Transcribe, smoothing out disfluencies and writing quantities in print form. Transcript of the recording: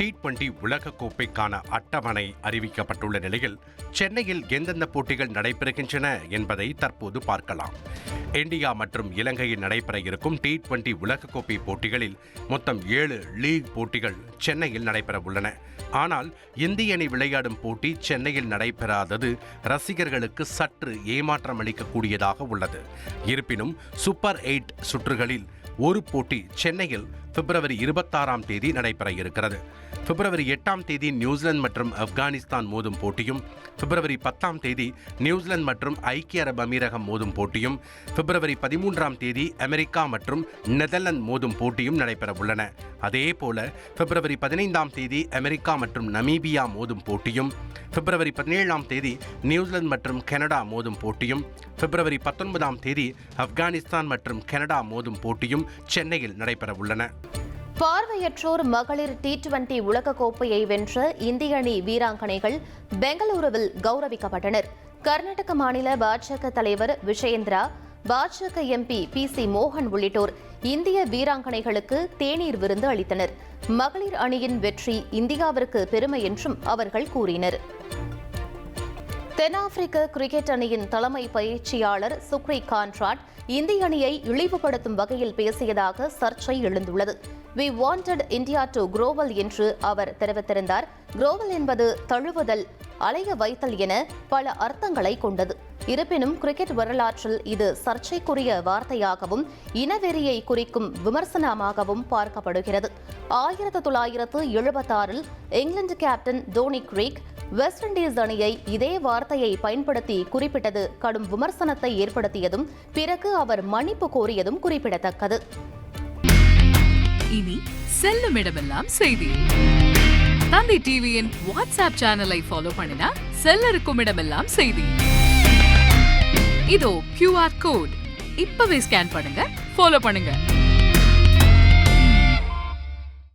T20 உலகக்கோப்பைக்கான அட்டவணை அறிவிக்கப்பட்டுள்ள நிலையில் சென்னையில் எந்தெந்த போட்டிகள் நடைபெறுகின்றன என்பதை தற்போது பார்க்கலாம். இந்தியா மற்றும் இலங்கையில் நடைபெற இருக்கும் T20 உலகக்கோப்பை போட்டிகளில் மொத்தம் 7 லீக் போட்டிகள் சென்னையில் நடைபெற உள்ளன. ஆனால் இந்திய அணி விளையாடும் போட்டி சென்னையில் நடைபெறாதது ரசிகர்களுக்கு சற்று ஏமாற்றம் அளிக்கக்கூடியதாக உள்ளது. இருப்பினும் சூப்பர் 8 சுற்றுகளில் ஒரு போட்டி சென்னையில் பிப்ரவரி 26ஆம் தேதி நடைபெற இருக்கிறது. பிப்ரவரி 8ஆம் தேதி நியூசிலாந்து மற்றும் ஆப்கானிஸ்தான் மோதும் போட்டியும், பிப்ரவரி 10ஆம் தேதி நியூசிலாந்து மற்றும் ஐக்கிய அரபு அமீரகம் மோதும் போட்டியும், பிப்ரவரி 13ஆம் தேதி அமெரிக்கா மற்றும் நெதர்லாந்து மோதும் போட்டியும் நடைபெற உள்ளன. அதேபோல பிப்ரவரி 15ஆம் தேதி அமெரிக்கா மற்றும் நமீபியா மோதும் போட்டியும், பிப்ரவரி 17ஆம் தேதி நியூசிலாந்து மற்றும் கனடா மோதும் போட்டியும், பிப்ரவரி 19ஆம் தேதி ஆப்கானிஸ்தான் மற்றும் கனடா மோதும் போட்டியும் சென்னையில் நடைபெற உள்ளன. பார்வையற்றோர் மகளிர் T20 உலகக்கோப்பையை வென்ற இந்திய அணி வீராங்கனைகள் பெங்களூருவில் கௌரவிக்கப்பட்டனர். கர்நாடக மாநில பாஜக தலைவர் விஷேந்திரா, பாஜக MP PC மோகன் உள்ளிட்டோர் இந்திய வீராங்கனைகளுக்கு தேநீர் விருந்து அளித்தனர். மகளிர் அணியின் வெற்றி இந்தியாவிற்கு பெருமை என்றும் அவர்கள் கூறினர். தென்னாப்பிரிக்க கிரிக்கெட் அணியின் தலைமை பயிற்சியாளர் சுக்ரி கான்ட்ராட் இந்திய அணியை இழிவுபடுத்தும் வகையில் பேசியதாக சர்ச்சை எழுந்துள்ளது. We wanted India to grovel என்று அவர் தெரிவித்திருந்தார். குரோவல் என்பது தழுவுதல், அலைய வைத்தல் என பல அர்த்தங்களை கொண்டது. இருப்பினும் கிரிக்கெட் வரலாற்றில் இது சர்ச்சைக்குரிய வார்த்தையாகவும் இனவெறியை குறிக்கும் விமர்சனமாகவும் பார்க்கப்படுகிறது. 1976இல் England captain Tony Greig West Indies அணியை இதே வார்த்தையை பயன்படுத்தி குறிப்பிட்டது கடும் விமர்சனத்தை ஏற்படுத்தியதும் பிறகு அவர் மன்னிப்பு கோரியதும் குறிப்பிடத்தக்கது. இனி செல்லும் இடமெல்லாம் செய்தி. தந்தை டிவியின் வாட்ஸ்அப் சேனலை ஃபாலோ பண்ணினா செல்லருக்கும் இடமெல்லாம் செய்தி. இதோ QR கோட் இப்பவே ஸ்கேன் பண்ணுங்க, ஃபாலோ பண்ணுங்க.